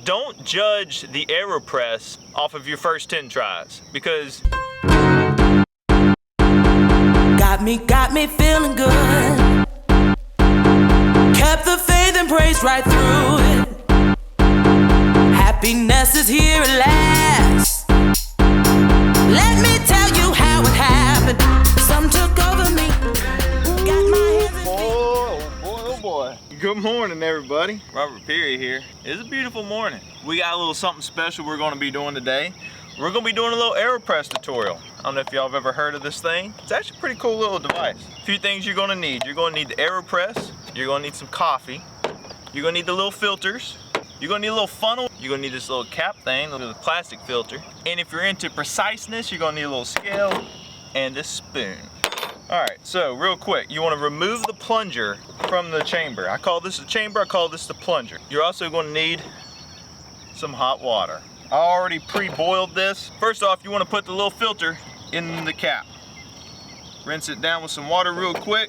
Don't judge the AeroPress off of your first 10 tries, because got me feeling good. Kept the faith and praise right through it. Happiness is here at last. Let me tell you how it happened. Some took over me. Got my hands oh boy. Good morning, everybody. Robert Pirie here. It's a beautiful morning. We got a little something special we're going to be doing today. We're going to be doing a little AeroPress tutorial. I don't know if y'all have ever heard of this thing. It's actually a pretty cool little device. A few things you're going to need. You're going to need the AeroPress. You're going to need some coffee. You're going to need the little filters. You're going to need a little funnel. You're going to need this little cap thing, a little plastic filter. And if you're into preciseness, you're going to need a little scale and a spoon. Alright, so real quick, you want to remove the plunger from the chamber. I call this the chamber, I call this the plunger. You're also going to need some hot water. I already pre-boiled this. First off, you want to put the little filter in the cap. Rinse it down with some water real quick.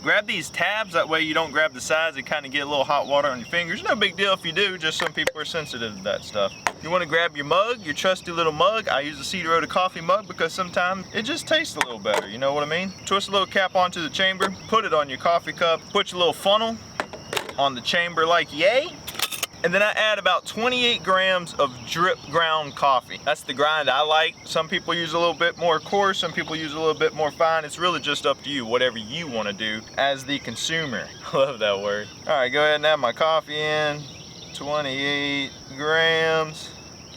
Grab these tabs, that way you don't grab the sides and kind of get a little hot water on your fingers. No big deal if you do, just some people are sensitive to that stuff. You want to grab your mug, your trusty little mug. I use a Cedar Road coffee mug because sometimes it just tastes a little better, you know what I mean? Twist a little cap onto the chamber, put it on your coffee cup, put your little funnel on the chamber like yay. And then I add about 28 grams of drip ground coffee. That's the grind I like. Some people use a little bit more coarse, some people use a little bit more fine. It's really just up to you, whatever you want to do as the consumer. Love that word. All right, go ahead and add my coffee in. 28 grams.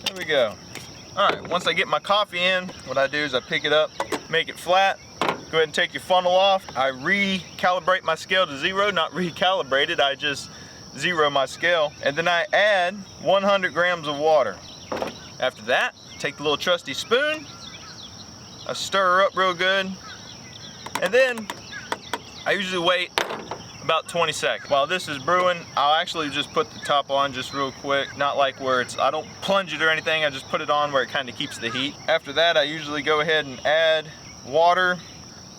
There we go. All right, once I get my coffee in, what I do is I pick it up, make it flat. Go ahead and take your funnel off. I recalibrate my scale to 0, not recalibrate it, I just zero my scale, and then I add 100 grams of water. After that, take the little trusty spoon, I stir her up real good, and then I usually wait about 20 seconds. While this is brewing, I'll actually just put the top on just real quick, not like where I don't plunge it or anything, I just put it on where it kind of keeps the heat. After that, I usually go ahead and add water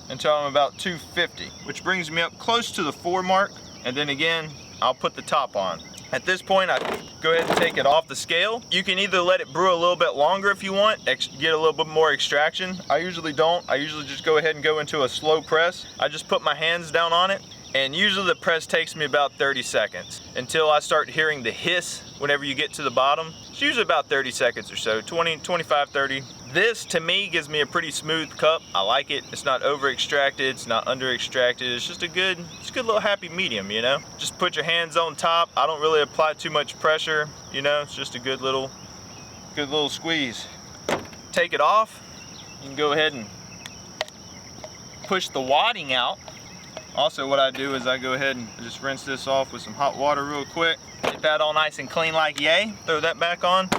until I'm about 250, which brings me up close to the 4 mark, and then again, I'll put the top on. At this point, I go ahead and take it off the scale. You can either let it brew a little bit longer if you want, get a little bit more extraction. I usually don't. I usually just go ahead and go into a slow press. I just put my hands down on it, and usually the press takes me about 30 seconds until I start hearing the hiss whenever you get to the bottom. It's usually about 30 seconds or so, 20, 25, 30. This, to me, gives me a pretty smooth cup. I like it. It's not over extracted, it's not under extracted. It's just a good little happy medium, you know? Just put your hands on top. I don't really apply too much pressure, you know? It's just a good little squeeze. Take it off. You can go ahead and push the wadding out. Also, what I do is I go ahead and just rinse this off with some hot water real quick. Get that all nice and clean like yay. Throw that back on.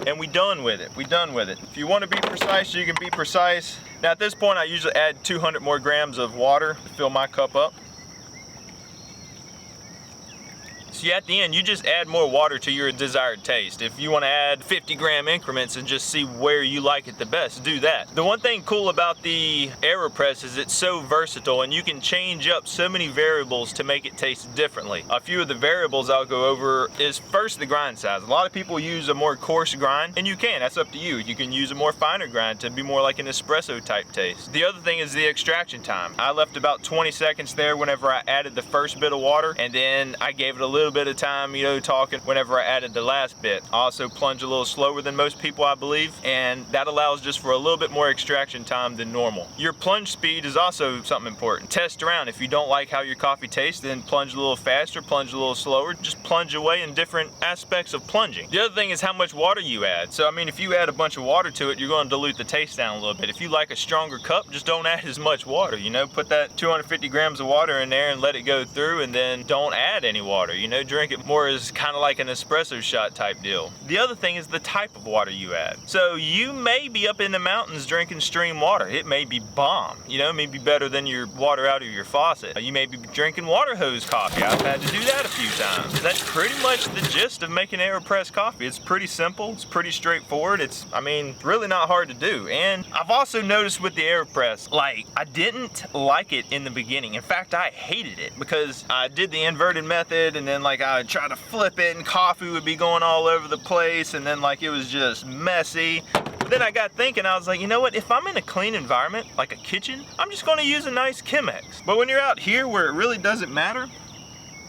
And we done with it. We done with it. If you want to be precise, you can be precise. Now at this point, I usually add 200 more grams of water to fill my cup up. See, at the end, you just add more water to your desired taste. If you want to add 50-gram increments and just see where you like it the best, do that. The one thing cool about the AeroPress is it's so versatile, and you can change up so many variables to make it taste differently. A few of the variables I'll go over is first the grind size. A lot of people use a more coarse grind, and you can. That's up to you. You can use a more finer grind to be more like an espresso type taste. The other thing is the extraction time. I left about 20 seconds there whenever I added the first bit of water, and then I gave it a little bit of time, you know, talking whenever I added the last bit. I also plunge a little slower than most people, I believe, and that allows just for a little bit more extraction time than normal. Your plunge speed is also something important. Test around. If you don't like how your coffee tastes, then plunge a little faster, plunge a little slower. Just plunge away in different aspects of plunging. The other thing is how much water you add. So I mean, if you add a bunch of water to it, you're going to dilute the taste down a little bit. If you like a stronger cup, just don't add as much water, you know. Put that 250 grams of water in there and let it go through, and then don't add any water, you know. Drink it more as kind of like an espresso shot type deal. The other thing is the type of water you add. So you may be up in the mountains drinking stream water. It may be bomb, you know, maybe better than your water out of your faucet. You may be drinking water hose coffee. I've had to do that a few times. That's pretty much the gist of making AeroPress coffee. It's pretty simple, it's pretty straightforward. I mean, really not hard to do. And I've also noticed with the AeroPress, like, I didn't like it in the beginning. In fact, I hated it because I did the inverted method, and then like I would try to flip it and coffee would be going all over the place, and then like it was just messy. But then I got thinking, I was like, you know what, if I'm in a clean environment, like a kitchen, I'm just gonna use a nice Chemex. But when you're out here where it really doesn't matter,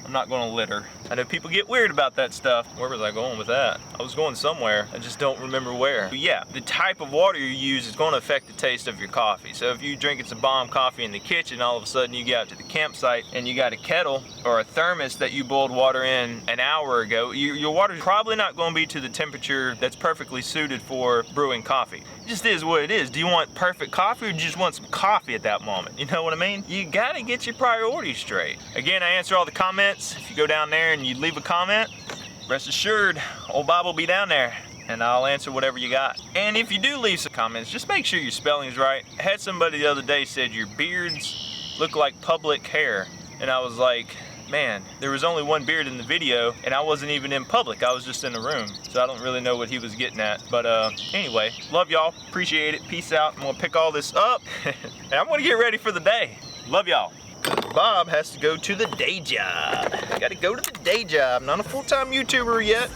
I'm not gonna litter. I know people get weird about that stuff. Where was I going with that? I was going somewhere, I just don't remember where. But yeah, the type of water you use is gonna affect the taste of your coffee. So if you're drinking some bomb coffee in the kitchen, all of a sudden you get out to the campsite and you got a kettle or a thermos that you boiled water in an hour ago, your water's probably not gonna be to the temperature that's perfectly suited for brewing coffee. It just is what it is. Do you want perfect coffee or do you just want some coffee at that moment? You know what I mean? You gotta get your priorities straight. Again, I answer all the comments. If you go down there and you leave a comment, rest assured, old Bob will be down there and I'll answer whatever you got. And if you do leave some comments, just make sure your spelling's right. I had somebody the other day said your beards look like public hair. And I was like, man, there was only one beard in the video and I wasn't even in public, I was just in the room. So I don't really know what he was getting at. But anyway, love y'all, appreciate it, peace out. I'm gonna pick all this up and I'm gonna get ready for the day. Love y'all. Bob has to go to the day job. Gotta go to the day job. Not a full-time YouTuber yet.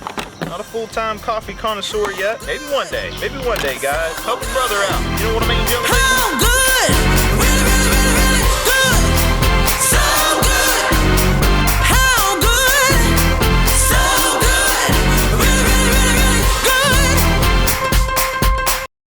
Not a full-time coffee connoisseur yet. Maybe one day, guys. Help a brother out. You know what I mean, young lady?